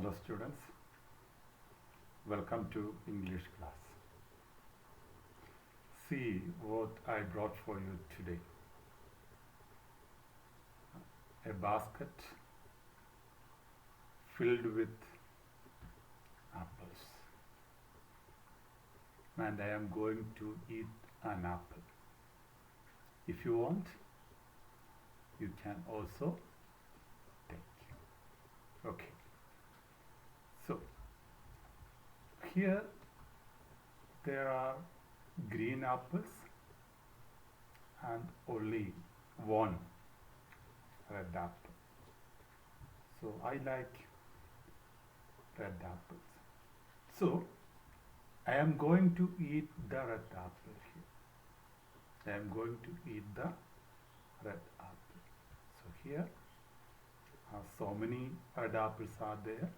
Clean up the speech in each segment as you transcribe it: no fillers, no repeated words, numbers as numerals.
Hello students, welcome to English class. See what I brought for you today. A basket filled with apples, and I am going to eat an apple. If you want, you can also take. Okay. So here there are green apples and only one red apple. So I like red apples. So I am going to eat the red apple here. I am going to eat the red apple. So here so many red apples are there.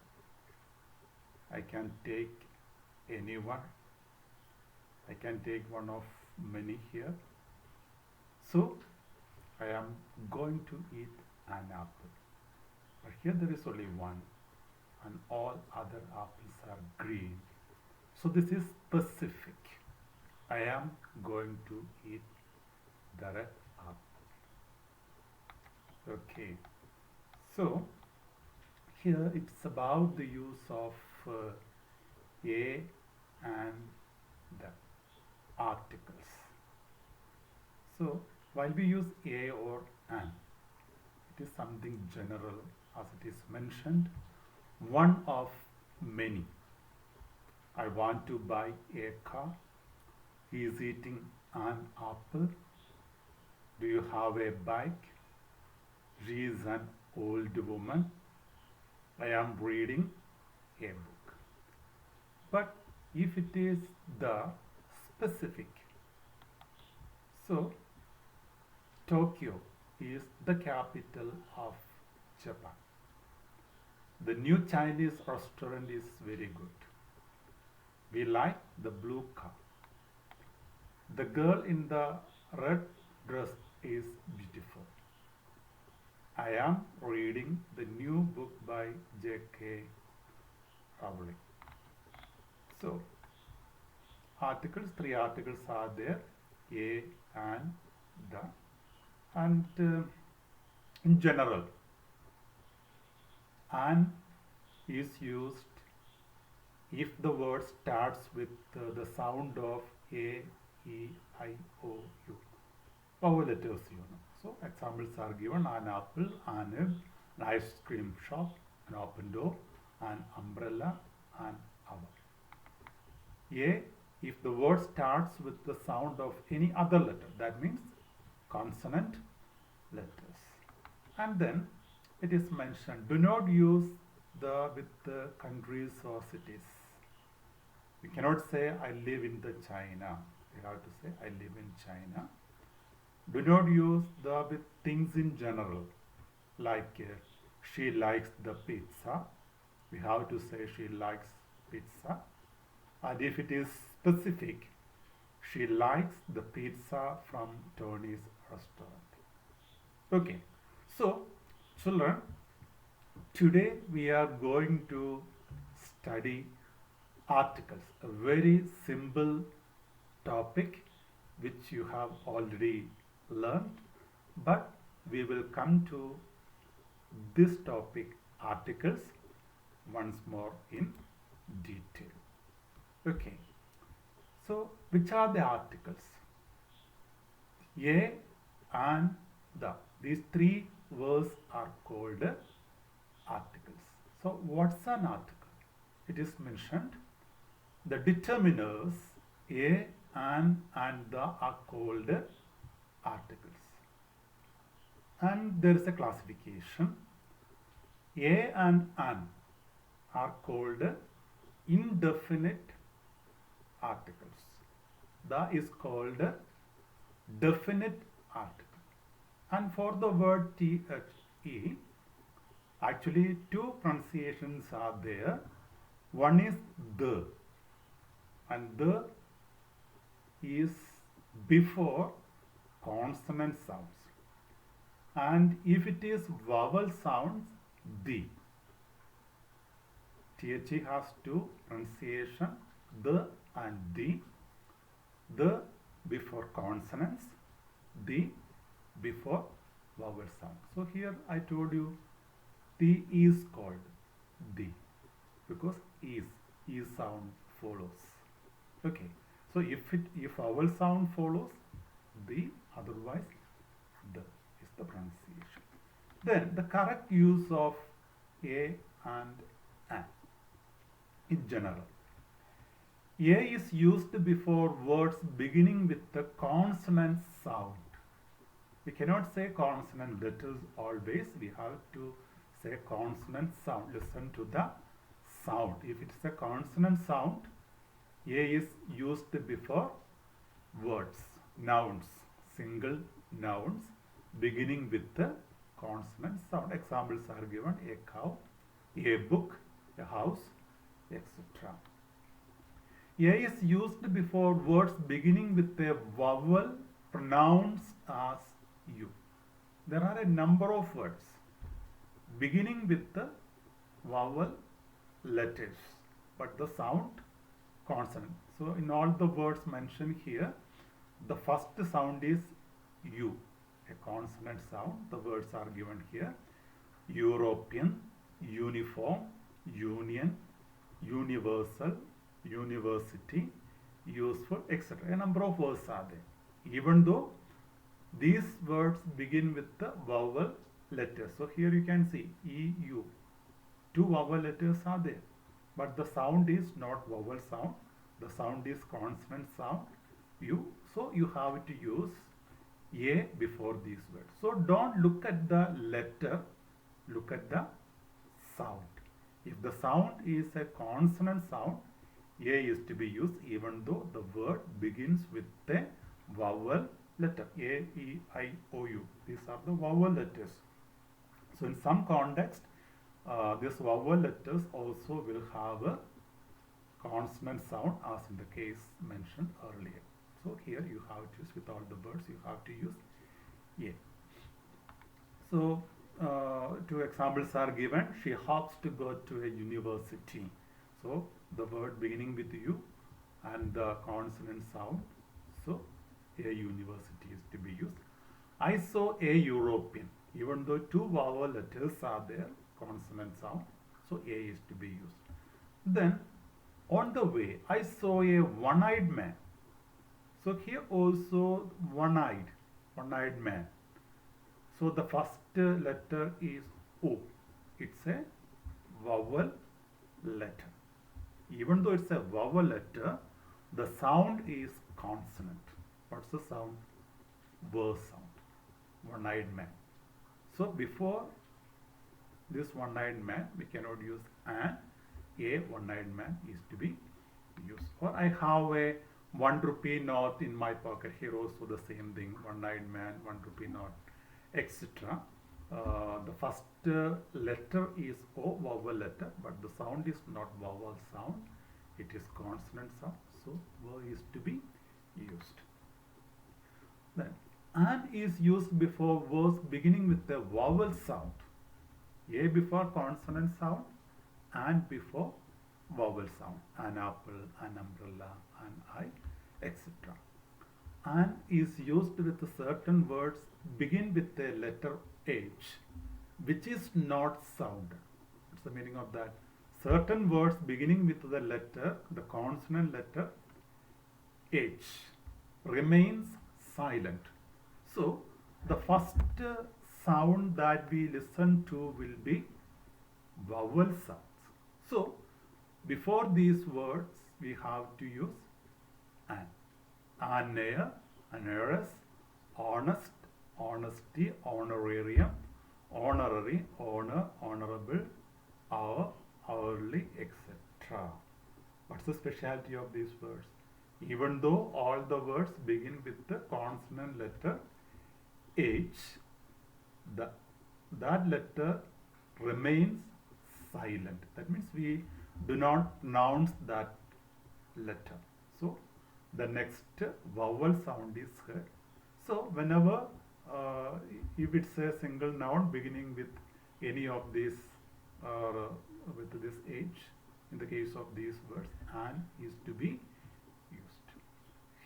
I can take any one. I can take one of many here. So I am going to eat an apple. But here there is only one, and all other apples are green. So this is specific. I am going to eat the red apple. Okay. So here it's about the use of a and the articles. So while we use a or an, it is something general, as it is mentioned, one of many. I want to buy a car. He is eating an apple. Do you have a bike? She is an old woman. I am reading a book. But if it is the specific, so Tokyo is the capital of Japan. The new Chinese restaurant is very good. We like the blue car. The girl in the red dress is beautiful. I am reading the new book by J.K. Rowling. So, articles, three articles are there, a and the, and in general, an is used if the word starts with the sound of A, E, I, O, U. Vowel letters, you know. So examples are given: an apple, an egg, an ice cream shop, an open door, an umbrella, an hour. A, if the word starts with the sound of any other letter, that means consonant letters. And then it is mentioned, do not use the with the countries or cities. We cannot say I live in the China. We have to say I live in China. Do not use the with things in general, like she likes the pizza. We have to say she likes pizza. And if it is specific, she likes the pizza from Tony's restaurant. Okay, so children, today we are going to study articles, a very simple topic which you have already learned, but we will come to this topic, articles, once more in detail. Okay, so which are the articles? A and the. These three words are called articles. So what's an article? It is mentioned the determiners a and the are called articles. And there is a classification. A and an are called indefinite articles. The is called definite article. And for the word the, actually two pronunciations are there. One is the, and the is before consonant sounds. And if it is vowel sounds, the. THE has two pronunciation, the and the before consonants, the before vowel sound. So here I told you the is called the because is sound follows. Okay, so if vowel sound follows the, otherwise the is the pronunciation. Then the correct use of a and an in general. A is used before words beginning with the consonant sound. We cannot say consonant letters always. We have to say consonant sound. Listen to the sound. If it is a consonant sound, A is used before words, nouns, single nouns beginning with the consonant sound. Examples are given: a cow, a book, a house, etc. A is used before words beginning with a vowel pronounced as U. There are a number of words beginning with the vowel letters, but the sound consonant. So in all the words mentioned here, the first sound is U, a consonant sound. The words are given here: European, uniform, union, universal, university, useful, etc. A number of words are there, even though these words begin with the vowel letters. So here you can see EU, two vowel letters are there, but the sound is not vowel sound. The sound is consonant sound, U. So you have to use A before these words. So don't look at the letter, look at the sound. If the sound is a consonant sound, A is to be used even though the word begins with a vowel letter. A, E, I, O, U. These are the vowel letters. So in some context, these vowel letters also will have a consonant sound, as in the case mentioned earlier. So here you have to use, with all the words you have to use A. So two examples are given. She hopes to go to a university. So the word beginning with U and the consonant sound. So a university is to be used. I saw a European. Even though two vowel letters are there, consonant sound, so A is to be used. Then on the way, I saw a one-eyed man. So here also one-eyed man. So the first letter is O. It's a vowel letter. Even though it's a vowel letter, the sound is consonant. What's the sound? V sound. One-eyed man. So before this one-eyed man, we cannot use an. A one-eyed man is to be used. Or I have a 1 rupee note in my pocket. Here also the same thing. One-eyed man, 1 rupee note, etc. The first letter is O, vowel letter, but the sound is not vowel sound. It is consonant sound. So V is to be used. Then an is used before words beginning with the vowel sound. A before consonant sound, and before vowel sound. An apple, an umbrella, an eye, etc. An is used with certain words begin with the letter H, which is not sound. What's the meaning of that? Certain words beginning with the letter, the consonant letter H, remains silent. So the first sound that we listen to will be vowel sounds. So before these words we have to use an. An heir, an heiress, honest, honesty, honorarium, honorary, honor, honorable, hour, hourly, etc. What's the speciality of these words? Even though all the words begin with the consonant letter H, that letter remains silent. That means we do not pronounce that letter. So the next vowel sound is heard. So whenever if it's a single noun beginning with any of these with this H, the case of these words, an is to be used.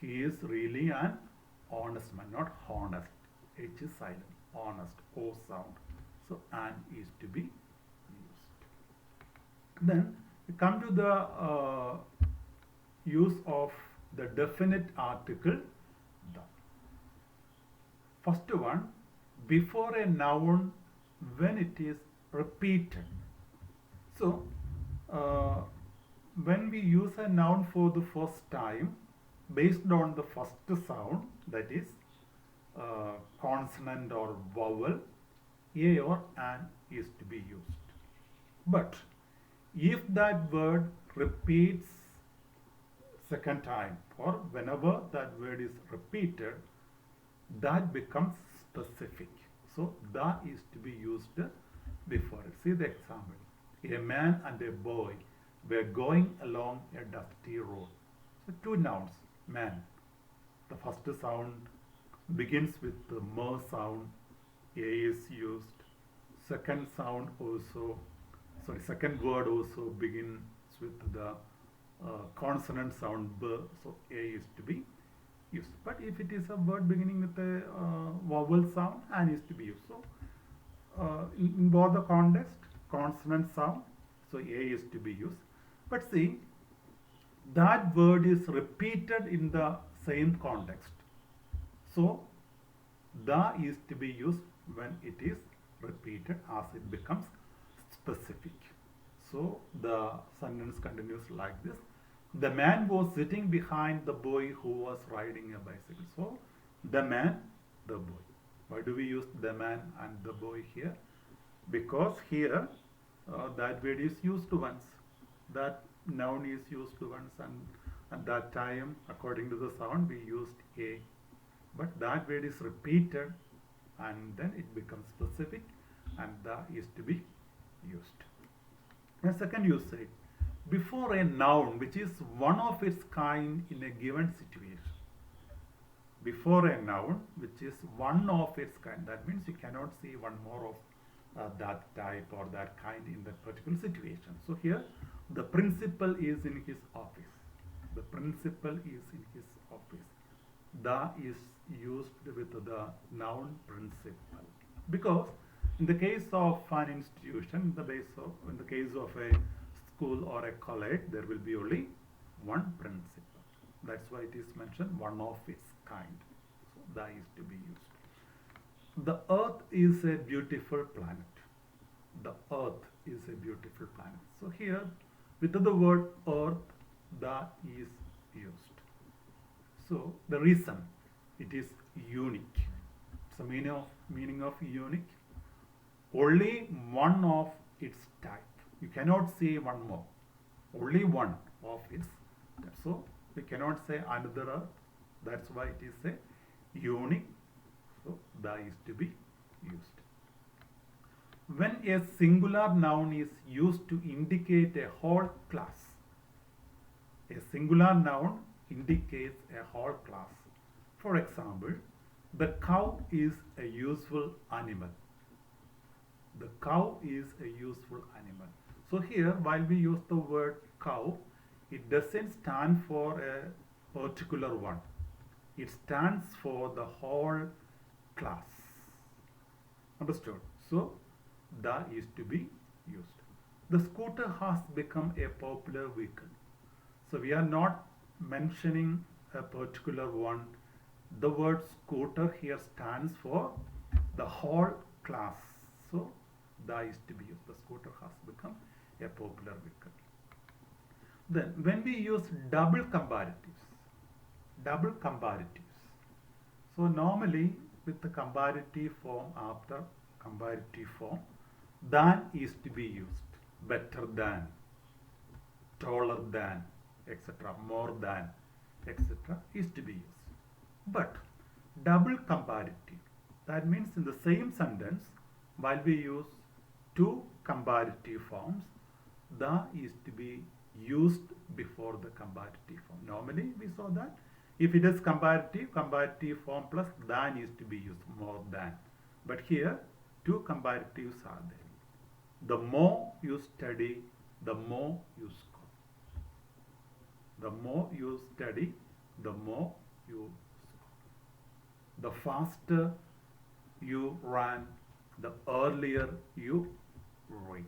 He is really an honest man, not honest. H is silent. Honest, O sound. So an is to be used. Then we come to the use of the definite article the. First one, before a noun when it is repeated. So when we use a noun for the first time based on the first sound, that is consonant or vowel, a or an is to be used. But if that word repeats second time or whenever that word is repeated, that becomes specific. So the is to be used before it. See the example. A man and a boy were going along a dusty road. So two nouns, man. The first sound begins with the m sound, a is used. Second sound also, second word also begins with the consonant sound b, so a is to be used. But if it is a word beginning with a vowel sound, an is to be used. So in both the context, consonant sound, so a is to be used. But see, that word is repeated in the same context. So the is to be used when it is repeated as it becomes specific. So the sentence continues like this. The man was sitting behind the boy who was riding a bicycle. So the man, the boy. Why do we use the man and the boy here? Because here that word is used once. That noun is used once, and at that time, according to the sound, we used a. But that word is repeated and then it becomes specific, and the is to be used. And second usage, before a noun which is one of its kind in a given situation. Before a noun which is one of its kind, that means you cannot see one more of that type or that kind in that particular situation. So here the principal is in his office. The principal is in his office. The is used with the noun principal, because in the case of an institution, in the case of a school or a college, there will be only one principal. That's why it is mentioned one of its kind. So the is to be used. The earth is a beautiful planet. The earth is a beautiful planet. So here with the word earth, the is used. So the reason it is unique. It's the meaning of unique. Only one of its type. You cannot say one more. Only one of its type. So we cannot say another earth. That's why it is a unique. So the is to be used. When a singular noun is used to indicate a whole class, a singular noun indicates a whole class. For example, the cow is a useful animal. The cow is a useful animal. So here, while we use the word cow, it doesn't stand for a particular one. It stands for the whole class. Understood? So the is to be used. The scooter has become a popular vehicle. So we are not mentioning a particular one. The word scooter here stands for the whole class. So the is to be used. The scooter has become a popular vehicle. Then when we use double comparatives. So normally with the comparative form, after comparative form, than is to be used. Better than, taller than, etc. More than, etc. is to be used. But double comparative, that means in the same sentence, while we use two comparative forms, the is to be used before the comparative form. Normally we saw that if it is comparative form plus than is to be used, more than. But here two comparatives are there. The more you study, the more you score. The more you study, the more you score. The faster you run, the earlier you reach.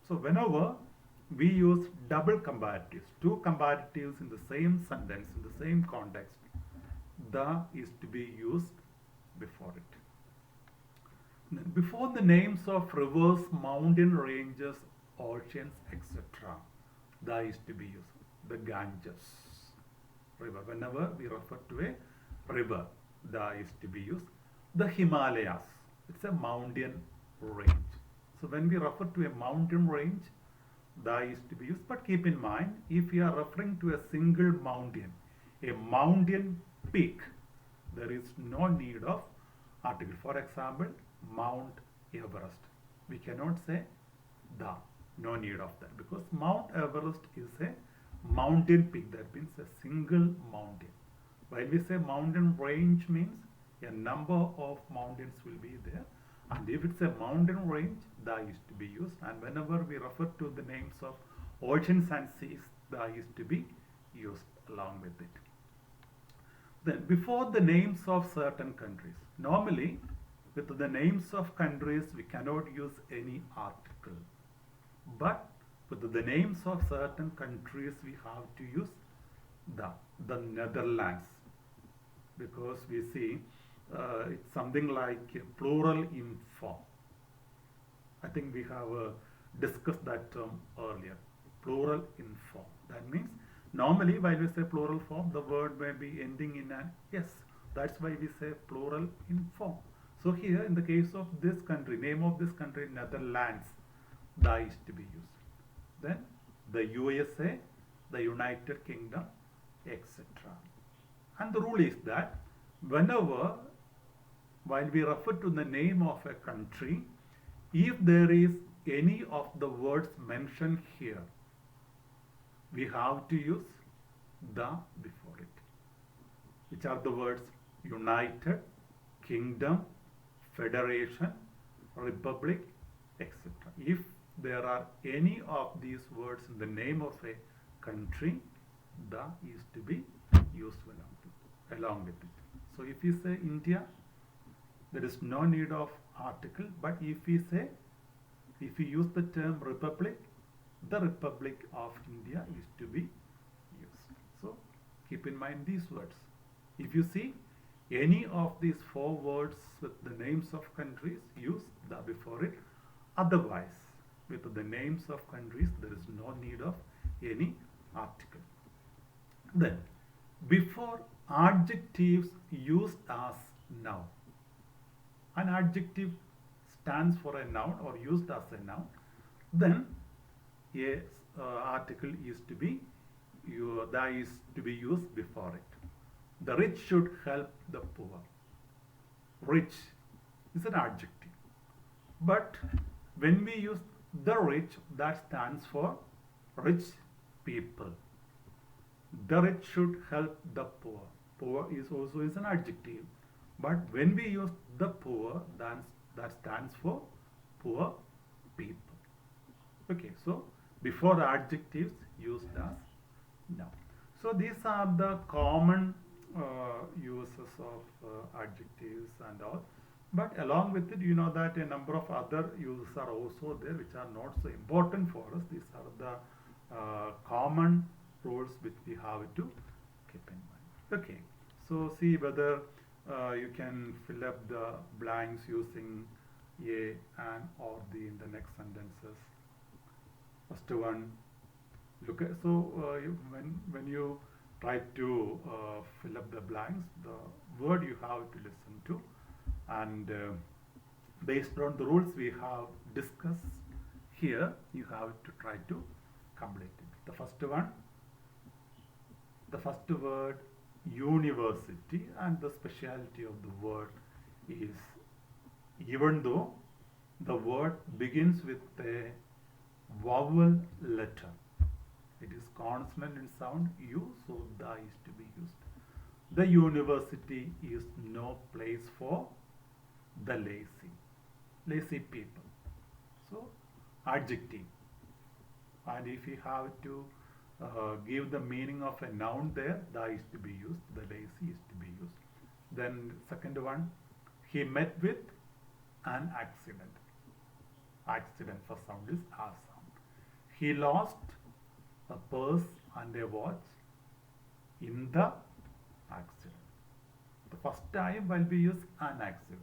So whenever we use double comparatives, two comparatives in the same sentence, in the same context, the is to be used before it. Before the names of rivers, mountain ranges, oceans, etc., the is to be used. The Ganges river. Whenever we refer to a river, the is to be used. The Himalayas. It's a mountain range. So when we refer to a mountain range, the is to be used. But keep in mind, if we are referring to a single mountain, a mountain peak, there is no need of article. For example, Mount Everest. We cannot say the. No need of that, because Mount Everest is a mountain peak. That means a single mountain. While we say mountain range means a number of mountains will be there, and if it's a mountain range, the is to be used. And whenever we refer to the names of oceans and seas, the is to be used along with it. Then before the names of certain countries, normally with the names of countries we cannot use any article, but with the names of certain countries we have to use the Netherlands, because we see it's something like plural in form. I think we have discussed that term earlier. Plural in form. That means normally while we say plural form, the word may be ending in an S. That's why we say plural in form. So here in the case of this country, name of this country, Netherlands, the is to be used. Then the USA, the United Kingdom, etc. And the rule is that whenever, while we refer to the name of a country, if there is any of the words mentioned here, we have to use the before it. Which are the words United, Kingdom, Federation, Republic, etc. If there are any of these words in the name of a country, the is to be used along with it. So if you say India, there is no need of article, but if we use the term Republic, the Republic of India is to be used. So keep in mind these words. If you see any of these four words with the names of countries, use the before it. Otherwise, with the names of countries, there is no need of any article. Then, before adjectives used as noun. An adjective stands for a noun or used as a noun. Then, a article is to be used before it. The rich should help the poor. Rich is an adjective. But when we use the rich, that stands for rich people. The rich should help the poor. Poor is also an adjective. But when we use the poor, that stands for poor people. Okay, so before adjectives used as noun. So these are the common uses of adjectives and all. But along with it, you know that a number of other uses are also there which are not so important for us. These are the common rules which we have to keep in mind. Okay, so see whether you can fill up the blanks using a, an, or the in the next sentences. First one, look at, so when you try to fill up the blanks, the word you have to listen to, and based on the rules we have discussed here, you have to try to complete it. The first one, the first word, university, and the speciality of the word is, even though the word begins with a vowel letter, it is consonant in sound U, so the is to be used. The university is no place for the lazy people. So adjective. And if you have to give the meaning of a noun there, the is to be used, the lazy is to be used. Then second one, he met with an accident. Accident for sound is a sound. He lost a purse and a watch in the accident. The first time will be used an accident.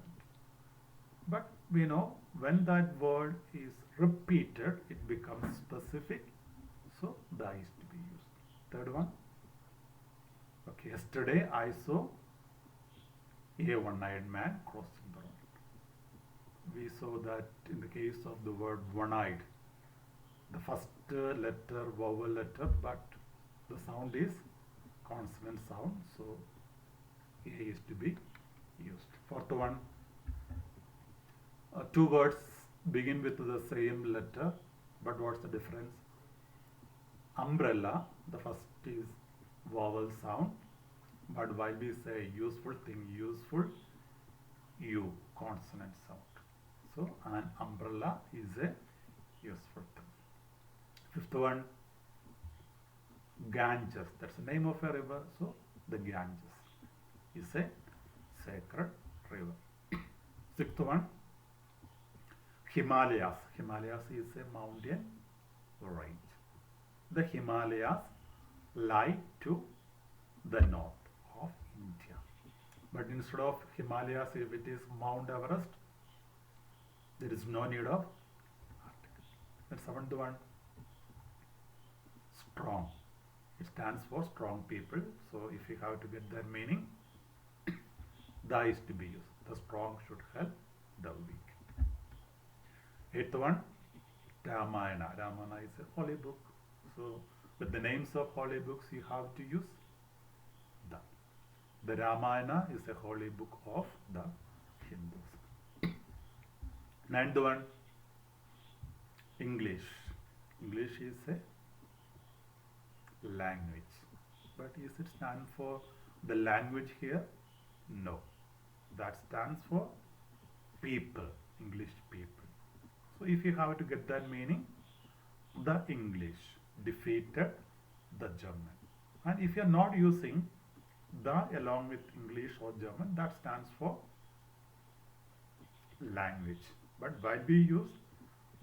But we know when that word is repeated, it becomes specific. So the is to be used. Third one. Okay, yesterday I saw a one-eyed man crossing the road. We saw that in the case of the word one-eyed, the first letter, vowel letter, but the sound is consonant sound, so A is to be used. Fourth one, two words begin with the same letter, but what's the difference? Umbrella, the first is vowel sound, but while we say useful thing, useful, U, consonant sound. So an umbrella is a useful thing. Fifth one, Ganges, that's the name of a river, so the Ganges is a sacred river. Sixth one, Himalayas. Himalayas is a mountain range. The Himalayas lie to the north of India. But instead of Himalayas, if it is Mount Everest, there is no need of article. The seventh one, strong. It stands for strong people. So if you have to get their meaning, the is to be used. The strong should help the weak. Eighth one, Ramayana. Ramayana is a holy book. So with the names of holy books, you have to use the. The Ramayana is a holy book of the Hindus. Ninth one, English. English is a language. But is it stand for the language here? No. That stands for people, English people. So if you have to get that meaning, the English defeated the German. And if you are not using the along with English or German, that stands for language. But while we use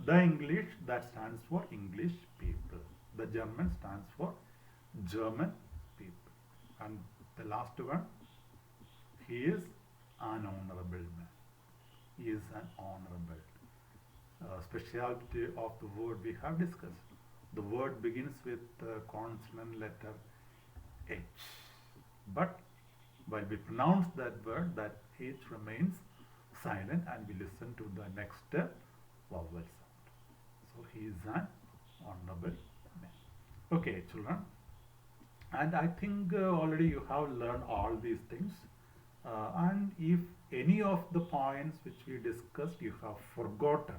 the English, that stands for English people. The German stands for German people. And the last one, he is an honorable man. He is an honorable. Speciality of the word we have discussed. The word begins with the consonant letter H. But while we pronounce that word, that H remains silent and we listen to the next vowel sound. So he is an honorable man. Okay, children. And I think already you have learned all these things. And if any of the points which we discussed you have forgotten,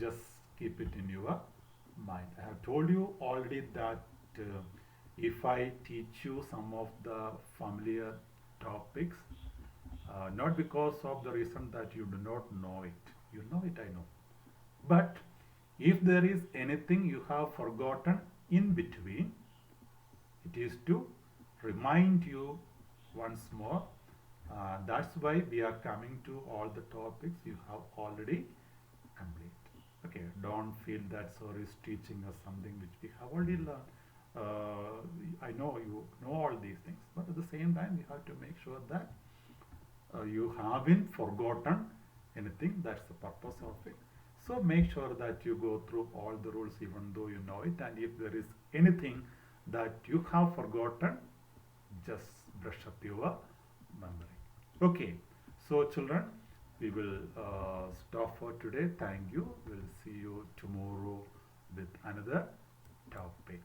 just keep it in your mind. I have told you already that if I teach you some of the familiar topics, not because of the reason that you do not know it. You know it, I know. But if there is anything you have forgotten in between, it is to remind you once more. That's why we are coming to all the topics you have already completed. Okay, don't feel that sir is teaching us something which we have already learned. I know you know all these things, but at the same time we have to make sure that you haven't forgotten anything. That's the purpose of it. So make sure that you go through all the rules even though you know it, and if there is anything that you have forgotten, just brush up your memory. Okay, so children, we will stop for today. Thank you. We'll see you tomorrow with another topic.